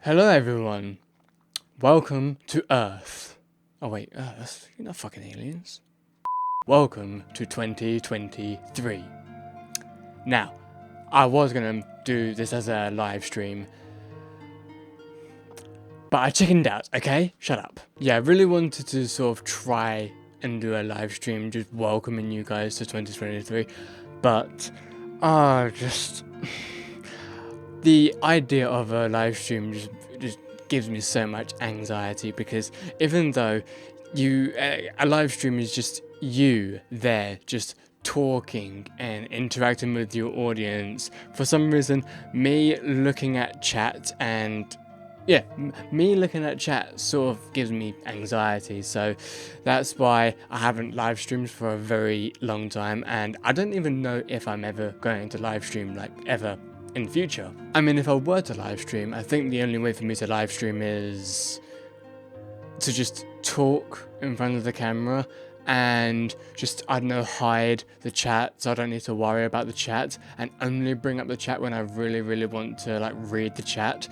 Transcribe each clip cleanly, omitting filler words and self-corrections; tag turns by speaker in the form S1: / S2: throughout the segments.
S1: Hello everyone, welcome to Earth. Oh wait, Earth? You're not fucking aliens. Welcome to 2023. Now, I was gonna do this as a live stream, but I chickened out, okay? Shut up. Yeah, I really wanted to sort of try and do a live stream just welcoming you guys to 2023, but, just... the idea of a live stream just gives me so much anxiety, because even though a live stream is just you there just talking and interacting with your audience, for some reason me looking at chat and me looking at chat sort of gives me anxiety. So that's why I haven't live streamed for a very long time, and I don't even know if I'm ever going to live stream, like, ever in future. I mean, if I were to live stream, I think the only way for me to live stream is to just talk in front of the camera and just, I don't know, hide the chat so I don't need to worry about the chat, and only bring up the chat when I really, really want to, like, read the chat.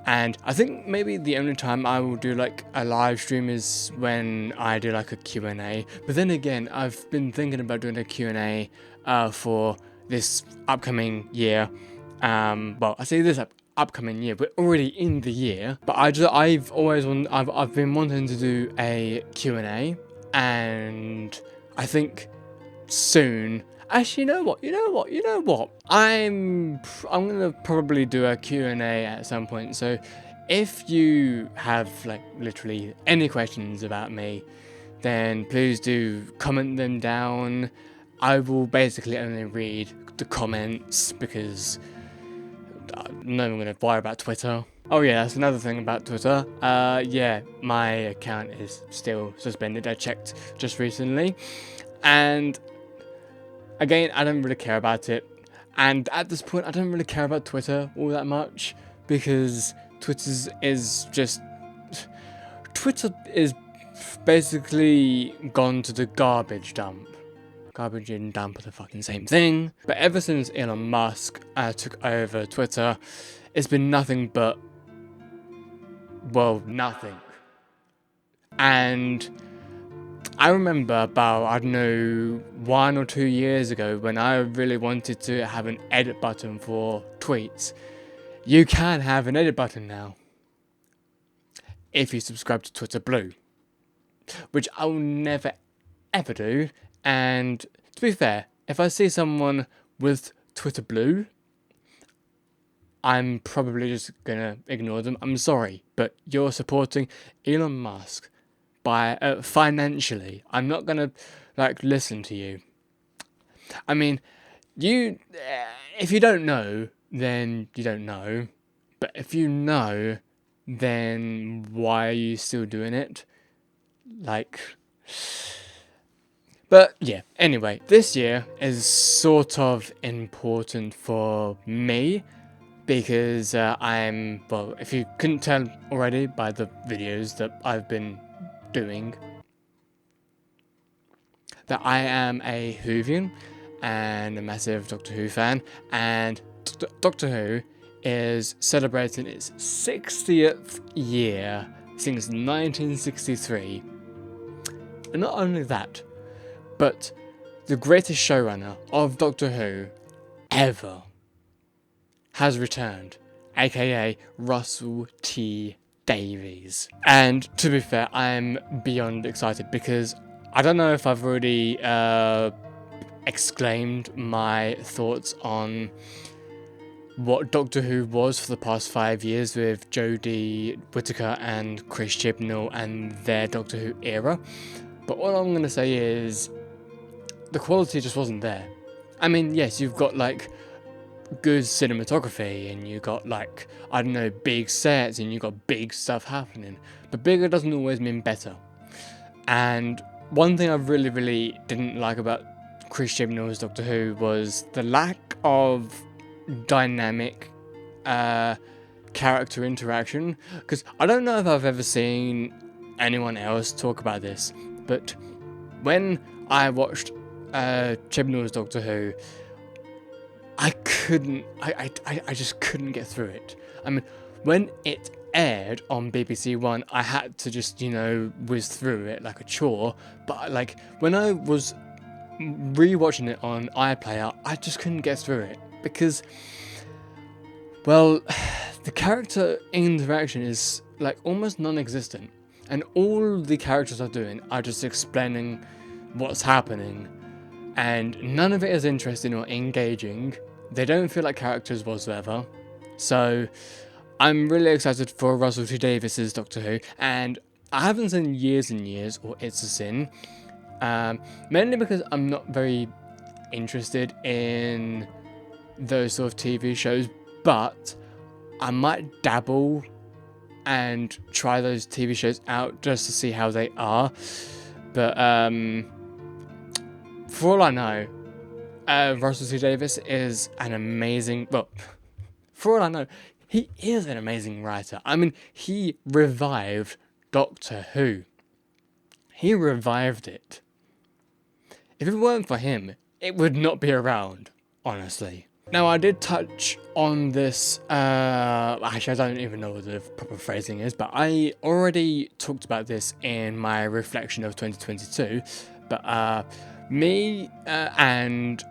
S1: And I think maybe the only time I will do, like, a live stream is when I do, like, a Q&A. But then again, I've been thinking about doing a Q&A for this upcoming year. Well, I say this upcoming year, we're already in the year, but I've been wanting to do a Q&A, and I think soon. Actually, you know what? I'm gonna probably do a Q&A at some point. So if you have, like, literally any questions about me, then please do comment them down. I will basically only read the comments because I'm not even gonna worry about Twitter. Oh yeah, that's another thing about Twitter. Yeah, my account is still suspended. I checked just recently, and again, I don't really care about it. And at this point, I don't really care about Twitter all that much, because Twitter is basically gone to the garbage dump. Garbage and dump are the fucking same thing. But ever since Elon Musk took over Twitter, it's been nothing but, well, nothing. And I remember about, I don't know, 1 or 2 years ago, when I really wanted to have an edit button for tweets. You can have an edit button now if you subscribe to Twitter Blue, which I'll never ever do. And to be fair, if I see someone with Twitter Blue, I'm probably just gonna ignore them. I'm sorry, but you're supporting Elon Musk by financially. I'm not gonna, like, listen to you. I mean, if you don't know, then you don't know. But if you know, then why are you still doing it? Like... But yeah, anyway, this year is sort of important for me, because well, if you couldn't tell already by the videos that I've been doing, that I am a Whovian and a massive Doctor Who fan, and Doctor Who is celebrating its 60th year since 1963. And not only that, but the greatest showrunner of Doctor Who ever has returned, aka Russell T Davies. And to be fair, I'm beyond excited, because I don't know if I've already exclaimed my thoughts on what Doctor Who was for the past 5 years with Jodie Whittaker and Chris Chibnall and their Doctor Who era. But all I'm going to say is the quality just wasn't there. I mean, yes, you've got, like, good cinematography, and you got, like, I don't know, big sets, and you got big stuff happening, but bigger doesn't always mean better. And one thing I really, really didn't like about Chris Chibnall's Doctor Who was the lack of dynamic character interaction, because I don't know if I've ever seen anyone else talk about this, but when I watched Chibnall's Doctor Who, I just couldn't get through it. I mean, when it aired on BBC One, I had to just, whiz through it like a chore. But like when I was rewatching it on iPlayer, I just couldn't get through it because, well, the character interaction is like almost non-existent, and all the characters are doing are just explaining what's happening, and none of it is interesting or engaging. They don't feel like characters whatsoever. So I'm really excited for Russell T Davies's Doctor Who, and I haven't seen Years and Years or It's a Sin, mainly because I'm not very interested in those sort of TV shows, but I might dabble and try those TV shows out just to see how they are. But for all I know, Russell T Davies is an amazing, well, for all I know, he is an amazing writer. I mean, he revived Doctor Who. He revived it. If it weren't for him, it would not be around, honestly. Now, I did touch on this, actually I don't even know what the proper phrasing is, but I already talked about this in my reflection of 2022, but me and,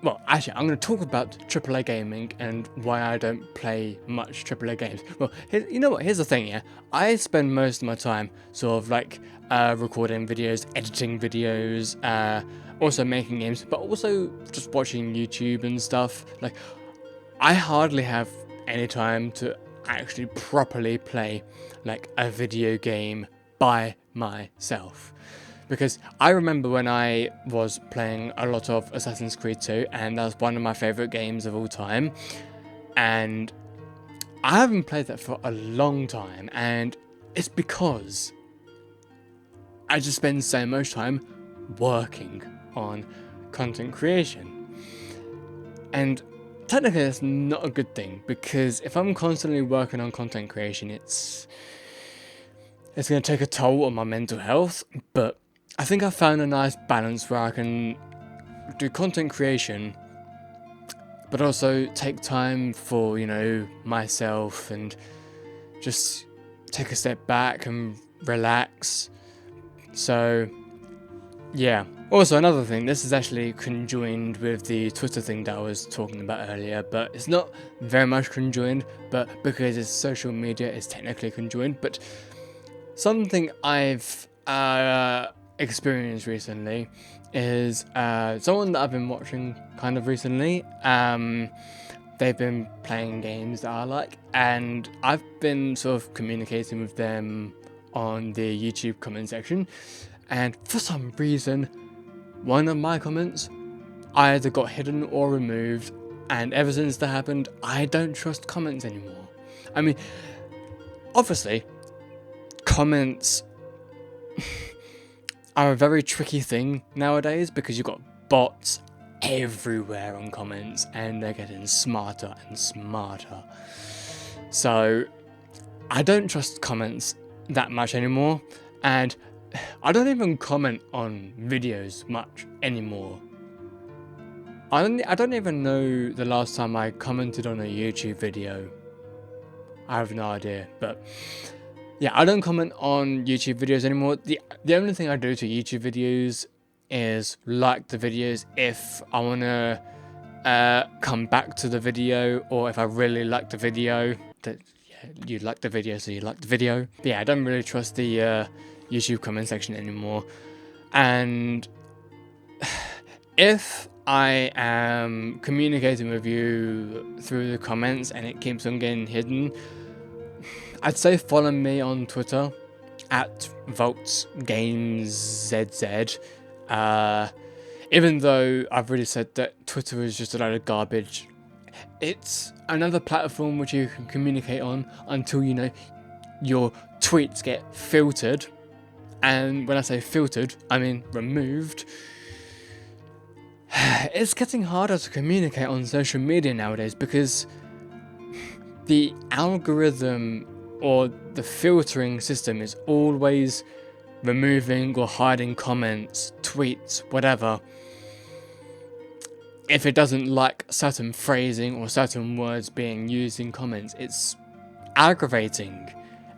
S1: well, actually I'm going to talk about AAA gaming and why I don't play much AAA games. Well, you know what, here's the thing, yeah, I spend most of my time sort of like recording videos, editing videos, also making games, but also just watching YouTube and stuff. Like, I hardly have any time to actually properly play like a video game by myself. Because I remember when I was playing a lot of Assassin's Creed 2, and that's one of my favourite games of all time, and I haven't played that for a long time, and it's because I just spend so much time working on content creation. And technically that's not a good thing, because if I'm constantly working on content creation, it's going to take a toll on my mental health. But I think I found a nice balance where I can do content creation but also take time for, myself, and just take a step back and relax. So yeah. Also, another thing, this is actually conjoined with the Twitter thing that I was talking about earlier, but it's not very much conjoined, but because it's social media, it's technically conjoined. But something I've experienced recently is someone that I've been watching kind of recently. They've been playing games that I like, and I've been sort of communicating with them on the YouTube comment section, and for some reason, one of my comments either got hidden or removed, and ever since that happened, I don't trust comments anymore. I mean, obviously, comments are a very tricky thing nowadays because you've got bots everywhere on comments, and they're getting smarter and smarter. So I don't trust comments that much anymore, and I don't even comment on videos much anymore. I don't even know the last time I commented on a YouTube video. I have no idea, but yeah, I don't comment on YouTube videos anymore. The only thing I do to YouTube videos is like the videos if I want to come back to the video, or if I really like the video. You like the video, so you like the video. But yeah, I don't really trust the YouTube comment section anymore. And if I am communicating with you through the comments and it keeps on getting hidden, I'd say follow me on Twitter at VoltsGamesZZ. Even though I've already said that Twitter is just a load of garbage, it's another platform which you can communicate on until your tweets get filtered. And when I say filtered, I mean removed. It's getting harder to communicate on social media nowadays because the algorithm or the filtering system is always removing or hiding comments, tweets, whatever, if it doesn't like certain phrasing or certain words being used in comments. It's aggravating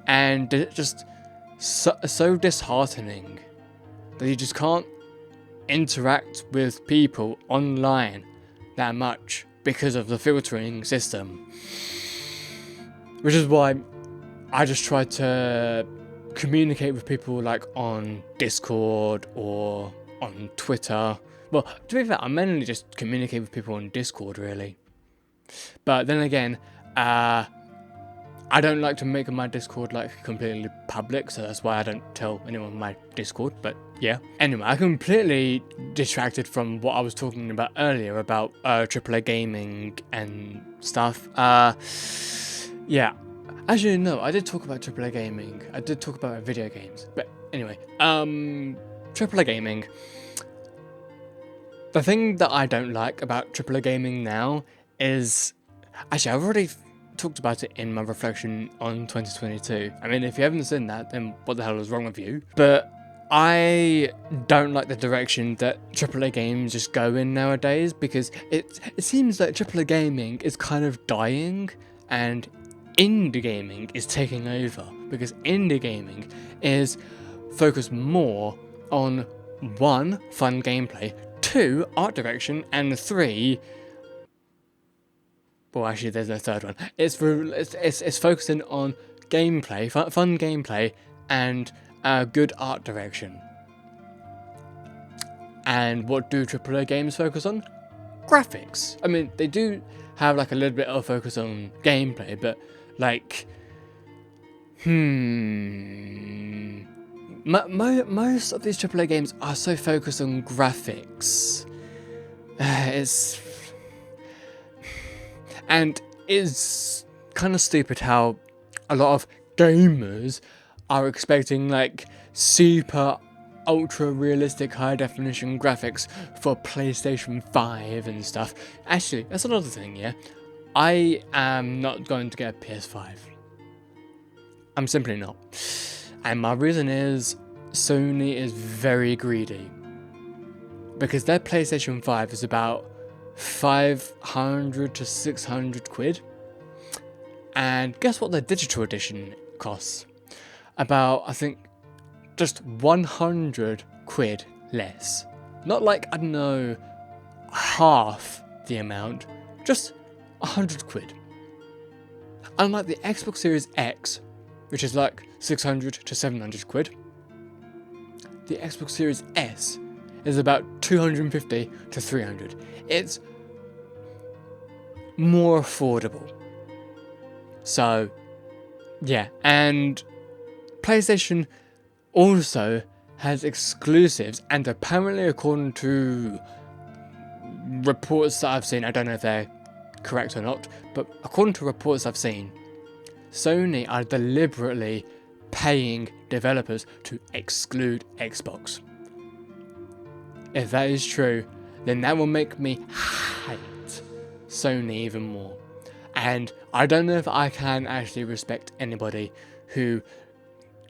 S1: and just so disheartening that you just can't interact with people online that much because of the filtering system. Which is why I just try to communicate with people like on Discord or on Twitter. Well, to be fair, I mainly just communicate with people on Discord, really. But then again, I don't like to make my Discord like completely public, so that's why I don't tell anyone my Discord, but yeah. Anyway, I completely distracted from what I was talking about earlier about AAA gaming and stuff. Yeah. Actually, no, I did talk about AAA gaming. I did talk about video games. But anyway, AAA gaming. The thing that I don't like about AAA gaming now is... Actually, I've already talked about it in my reflection on 2022. I mean, if you haven't seen that, then what the hell is wrong with you? But I don't like the direction that AAA games just go in nowadays, because it seems like AAA gaming is kind of dying and indie gaming is taking over, because indie gaming is focused more on 1, fun gameplay, 2, art direction, and 3, well, actually there's no third one. It's focusing on gameplay, fun gameplay, and good art direction. And what do AAA games focus on? Graphics. I mean, they do have like a little bit of focus on gameplay, but like, most of these AAA games are so focused on graphics. It's kind of stupid how a lot of gamers are expecting like super ultra realistic high definition graphics for PlayStation 5 and stuff. Actually, that's another thing, yeah. I am not going to get a PS5. I'm simply not. And my reason is Sony is very greedy. Because their PlayStation 5 is about 500 to 600 quid. And guess what the digital edition costs? About, I think, just 100 quid less. Not like, I don't know, half the amount. Just 100 quid. Unlike the Xbox Series X, which is like 600 to 700 quid, the Xbox Series S is about 250 to 300. It's more affordable. So, yeah, and PlayStation also has exclusives, and apparently, according to reports that I've seen, I don't know if they're correct or not, but according to reports I've seen, Sony are deliberately paying developers to exclude Xbox. If that is true, then that will make me hate Sony even more. And I don't know if I can actually respect anybody who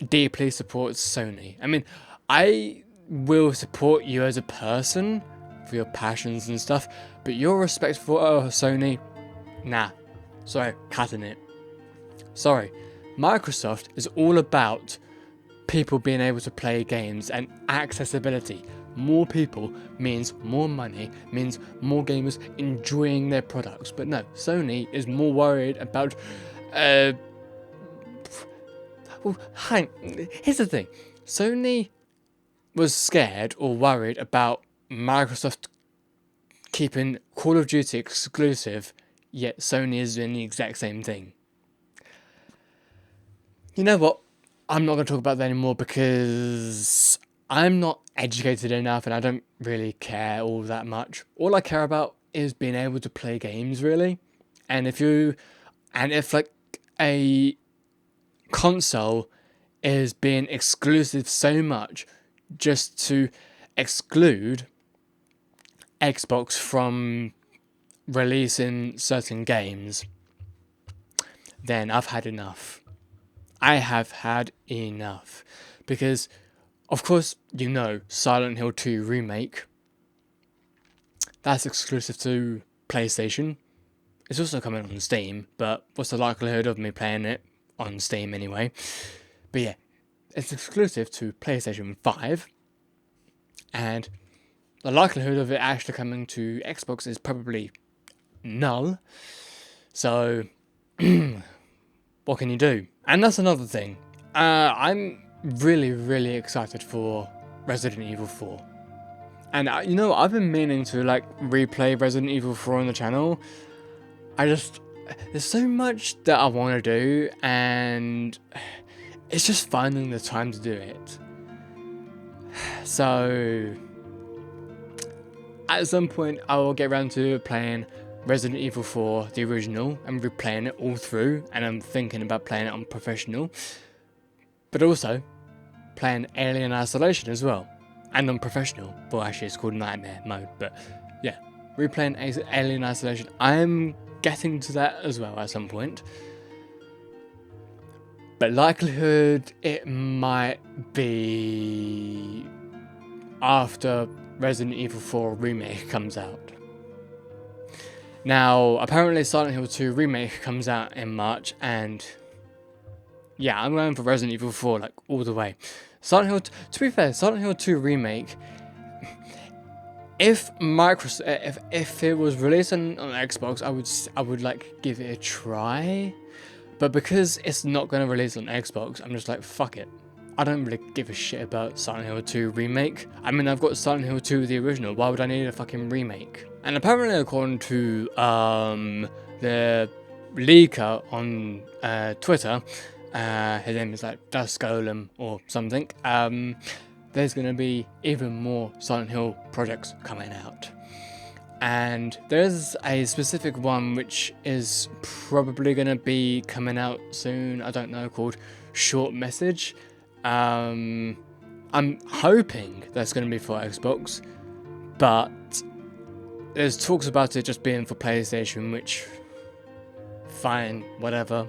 S1: deeply supports Sony. I mean, I will support you as a person for your passions and stuff, but your respect for Sony, nah. Sorry, cutting it. Sorry. Microsoft is all about people being able to play games and accessibility. More people means more money, means more gamers enjoying their products. But no, Sony is more worried about... Well, here's the thing. Sony was scared or worried about Microsoft keeping Call of Duty exclusive, yet Sony is doing the exact same thing. You know what? I'm not going to talk about that anymore because I'm not educated enough and I don't really care all that much. All I care about is being able to play games, really. And if like a console is being exclusive so much just to exclude Xbox from releasing certain games, then I've had enough. I have had enough. Because, of course, you know, Silent Hill 2 Remake, that's exclusive to PlayStation. It's also coming on Steam, but what's the likelihood of me playing it? on Steam anyway. But yeah, it's exclusive to PlayStation 5, and the likelihood of it actually coming to Xbox is probably null. So, what can you do? And that's another thing. I'm really excited for Resident Evil 4. And you know, I've been meaning to like replay Resident Evil 4 on the channel. There's so much that I want to do, and it's just finding the time to do it. So, at some point, I will get around to playing Resident Evil 4, the original, and replaying it all through, and I'm thinking about playing it on professional, but also playing Alien Isolation as well, and on professional. Well, actually it's called Nightmare mode, but yeah, replaying Alien Isolation. I'm getting to that as well at some point, but likelihood it might be after Resident Evil 4 Remake comes out. Now, apparently Silent Hill 2 Remake comes out in March, and yeah, I'm going for Resident Evil 4 like all the way. Silent Hill, to be fair, Silent Hill 2 Remake, if Microsoft, if it was released on Xbox, I would like give it a try, but because it's not going to release on Xbox, I'm just like, fuck it. I don't really give a shit about Silent Hill 2 Remake. I mean, I've got Silent Hill 2 the original, why would I need a fucking remake? And apparently, according to the leaker on Twitter, his name is like Dusk Golem or something, there's going to be even more Silent Hill projects coming out. And there's a specific one which is probably going to be coming out soon, I don't know, called Short Message. I'm hoping that's going to be for Xbox, but there's talks about it just being for PlayStation, which, fine, whatever,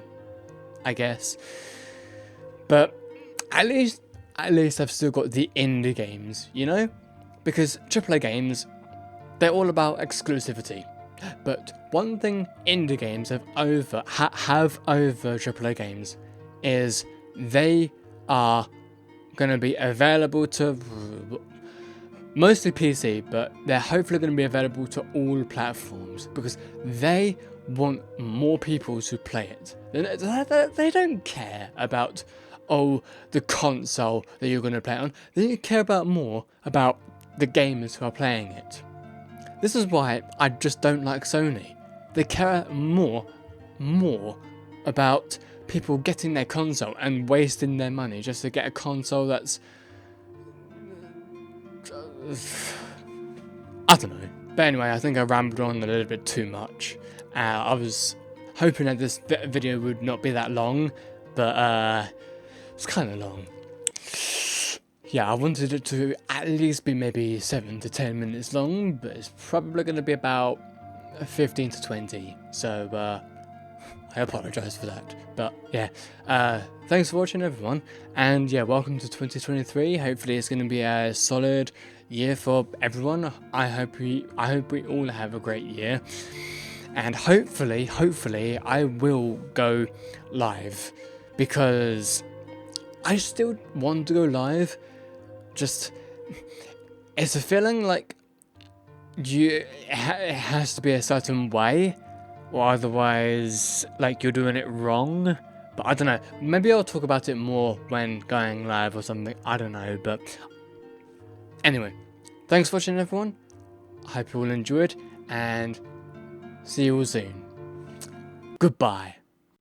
S1: I guess. But at least I've still got the indie games, you know? Because AAA games, they're all about exclusivity. But one thing indie games have over AAA games is they are going to be available to mostly PC, but they're hopefully going to be available to all platforms because they want more people to play it. They don't care about, oh, the console that you're going to play it on. They care more about the gamers who are playing it. This is why I just don't like Sony. They care more about people getting their console and wasting their money just to get a console that's, I don't know. But anyway, I think I rambled on a little bit too much. I was hoping that this video would not be that long, but it's kind of long. Yeah, I wanted it to at least be maybe 7 to 10 minutes long, but it's probably going to be about 15 to 20. So I apologise for that. But yeah, thanks for watching, everyone, and yeah, welcome to 2023. Hopefully it's going to be a solid year for everyone. I hope we all have a great year, and hopefully I will go live, because I still want to go live. Just, it's a feeling like it has to be a certain way, or otherwise like you're doing it wrong. But I don't know, maybe I'll talk about it more when going live or something, I don't know. But anyway, thanks for watching, everyone. I hope you all enjoyed, and see you all soon. Goodbye.